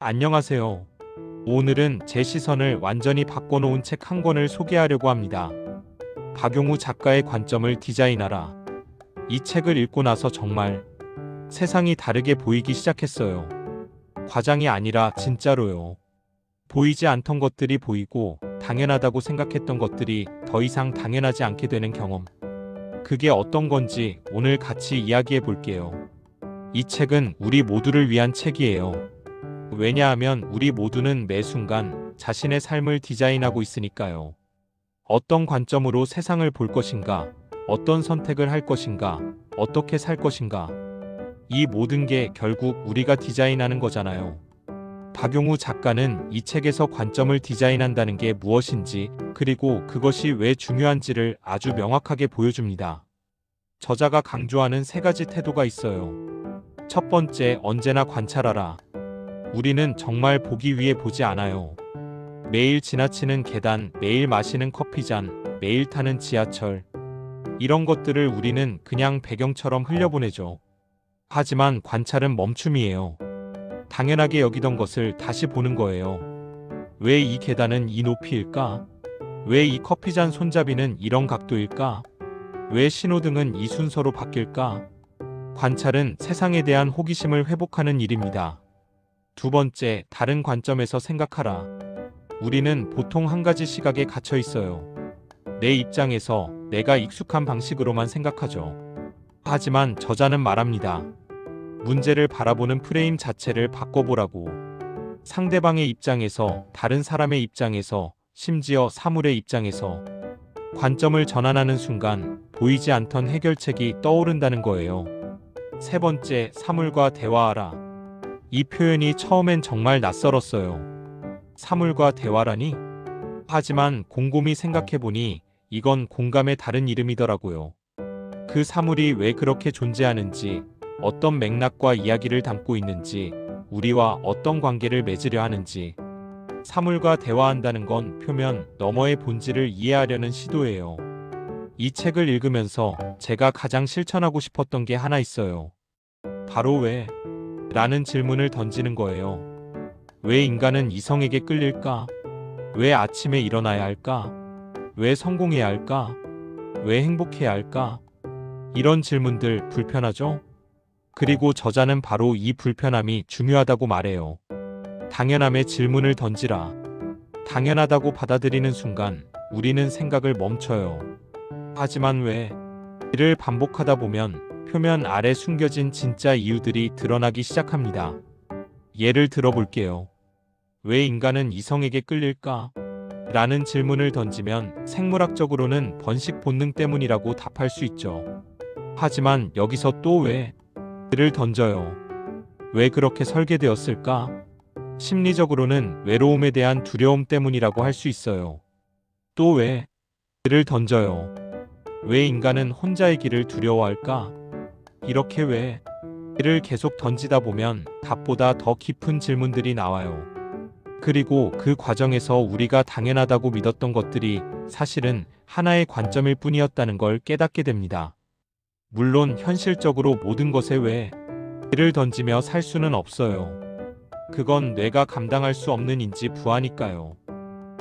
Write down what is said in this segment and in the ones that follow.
안녕하세요. 오늘은 제 시선을 완전히 바꿔놓은 책 한 권을 소개하려고 합니다. 박용우 작가의 관점을 디자인하라. 이 책을 읽고 나서 정말 세상이 다르게 보이기 시작했어요. 과장이 아니라 진짜로요. 보이지 않던 것들이 보이고 당연하다고 생각했던 것들이 더 이상 당연하지 않게 되는 경험. 그게 어떤 건지 오늘 같이 이야기해 볼게요. 이 책은 우리 모두를 위한 책이에요. 왜냐하면 우리 모두는 매 순간 자신의 삶을 디자인하고 있으니까요. 어떤 관점으로 세상을 볼 것인가, 어떤 선택을 할 것인가, 어떻게 살 것인가. 이 모든 게 결국 우리가 디자인하는 거잖아요. 박용우 작가는 이 책에서 관점을 디자인한다는 게 무엇인지, 그리고 그것이 왜 중요한지를 아주 명확하게 보여줍니다. 저자가 강조하는 세 가지 태도가 있어요. 첫 번째, 언제나 관찰하라. 우리는 정말 보기 위해 보지 않아요. 매일 지나치는 계단, 매일 마시는 커피잔, 매일 타는 지하철. 이런 것들을 우리는 그냥 배경처럼 흘려보내죠. 하지만 관찰은 멈춤이에요. 당연하게 여기던 것을 다시 보는 거예요. 왜 이 계단은 이 높이일까? 왜 이 커피잔 손잡이는 이런 각도일까? 왜 신호등은 이 순서로 바뀔까? 관찰은 세상에 대한 호기심을 회복하는 일입니다. 두 번째, 다른 관점에서 생각하라. 우리는 보통 한 가지 시각에 갇혀 있어요. 내 입장에서 내가 익숙한 방식으로만 생각하죠. 하지만 저자는 말합니다. 문제를 바라보는 프레임 자체를 바꿔보라고. 상대방의 입장에서, 다른 사람의 입장에서, 심지어 사물의 입장에서 관점을 전환하는 순간 보이지 않던 해결책이 떠오른다는 거예요. 세 번째, 사물과 대화하라. 이 표현이 처음엔 정말 낯설었어요. 사물과 대화라니? 하지만 곰곰이 생각해보니 이건 공감의 다른 이름이더라고요. 그 사물이 왜 그렇게 존재하는지, 어떤 맥락과 이야기를 담고 있는지, 우리와 어떤 관계를 맺으려 하는지. 사물과 대화한다는 건 표면 너머의 본질을 이해하려는 시도예요. 이 책을 읽으면서 제가 가장 실천하고 싶었던 게 하나 있어요. 바로 왜? 라는 질문을 던지는 거예요. 왜 인간은 이성에게 끌릴까? 왜 아침에 일어나야 할까? 왜 성공해야 할까? 왜 행복해야 할까? 이런 질문들 불편하죠? 그리고 저자는 바로 이 불편함이 중요하다고 말해요. 당연함에 질문을 던지라. 당연하다고 받아들이는 순간 우리는 생각을 멈춰요. 하지만 왜? 이를 반복하다 보면 표면 아래 숨겨진 진짜 이유들이 드러나기 시작합니다. 예를 들어볼게요. 왜 인간은 이성에게 끌릴까? 라는 질문을 던지면 생물학적으로는 번식 본능 때문이라고 답할 수 있죠. 하지만 여기서 또 왜? 를 던져요. 왜 그렇게 설계되었을까? 심리적으로는 외로움에 대한 두려움 때문이라고 할 수 있어요. 또 왜? 를 던져요. 왜 인간은 혼자의 길을 두려워할까? 이렇게 왜? 를 계속 던지다 보면 답보다 더 깊은 질문들이 나와요. 그리고 그 과정에서 우리가 당연하다고 믿었던 것들이 사실은 하나의 관점일 뿐이었다는 걸 깨닫게 됩니다. 물론 현실적으로 모든 것에 왜? 를 던지며 살 수는 없어요. 그건 뇌가 감당할 수 없는 인지 부하니까요.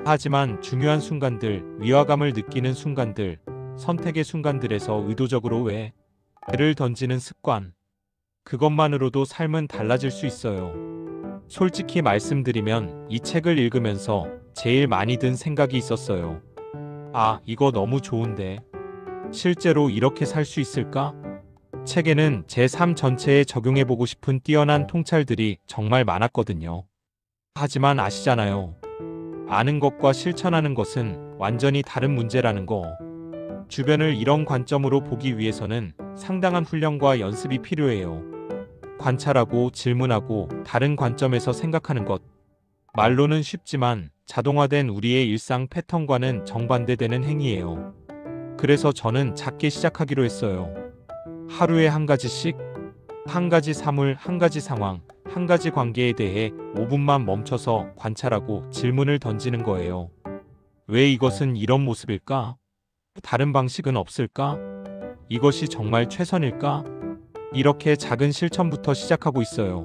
하지만 중요한 순간들, 위화감을 느끼는 순간들, 선택의 순간들에서 의도적으로 왜? 를 던지는 습관. 그것만으로도 삶은 달라질 수 있어요. 솔직히 말씀드리면 이 책을 읽으면서 제일 많이 든 생각이 있었어요. 아, 이거 너무 좋은데. 실제로 이렇게 살 수 있을까? 책에는 제 삶 전체에 적용해보고 싶은 뛰어난 통찰들이 정말 많았거든요. 하지만 아시잖아요. 아는 것과 실천하는 것은 완전히 다른 문제라는 거. 주변을 이런 관점으로 보기 위해서는 상당한 훈련과 연습이 필요해요. 관찰하고 질문하고 다른 관점에서 생각하는 것. 말로는 쉽지만 자동화된 우리의 일상 패턴과는 정반대되는 행위예요. 그래서 저는 작게 시작하기로 했어요. 하루에 한 가지씩, 한 가지 사물, 한 가지 상황, 한 가지 관계에 대해 5분만 멈춰서 관찰하고 질문을 던지는 거예요. 왜 이것은 이런 모습일까? 다른 방식은 없을까? 이것이 정말 최선일까? 이렇게 작은 실천부터 시작하고 있어요.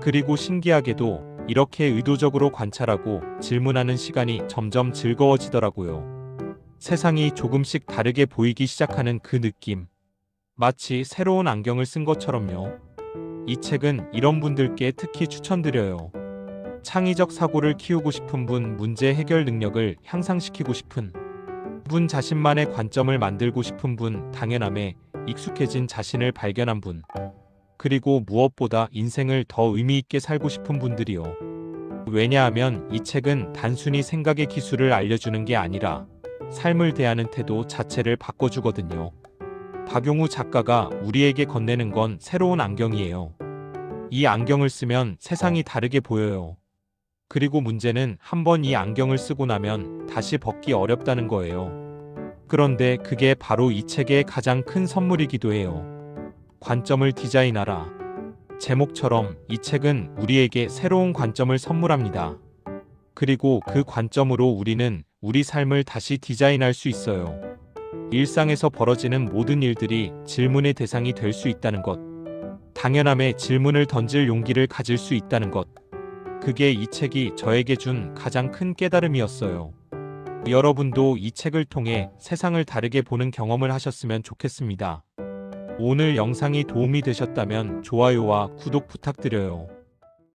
그리고 신기하게도 이렇게 의도적으로 관찰하고 질문하는 시간이 점점 즐거워지더라고요. 세상이 조금씩 다르게 보이기 시작하는 그 느낌. 마치 새로운 안경을 쓴 것처럼요. 이 책은 이런 분들께 특히 추천드려요. 창의적 사고를 키우고 싶은 분, 문제 해결 능력을 향상시키고 싶은 분, 자신만의 관점을 만들고 싶은 분, 당연함에 익숙해진 자신을 발견한 분, 그리고 무엇보다 인생을 더 의미 있게 살고 싶은 분들이요. 왜냐하면 이 책은 단순히 생각의 기술을 알려주는 게 아니라 삶을 대하는 태도 자체를 바꿔주거든요. 박용우 작가가 우리에게 건네는 건 새로운 안경이에요. 이 안경을 쓰면 세상이 다르게 보여요. 그리고 문제는 한번 이 안경을 쓰고 나면 다시 벗기 어렵다는 거예요. 그런데 그게 바로 이 책의 가장 큰 선물이기도 해요. 관점을 디자인하라. 제목처럼 이 책은 우리에게 새로운 관점을 선물합니다. 그리고 그 관점으로 우리는 우리 삶을 다시 디자인할 수 있어요. 일상에서 벌어지는 모든 일들이 질문의 대상이 될 수 있다는 것. 당연함에 질문을 던질 용기를 가질 수 있다는 것. 그게 이 책이 저에게 준 가장 큰 깨달음이었어요. 여러분도 이 책을 통해 세상을 다르게 보는 경험을 하셨으면 좋겠습니다. 오늘 영상이 도움이 되셨다면 좋아요와 구독 부탁드려요.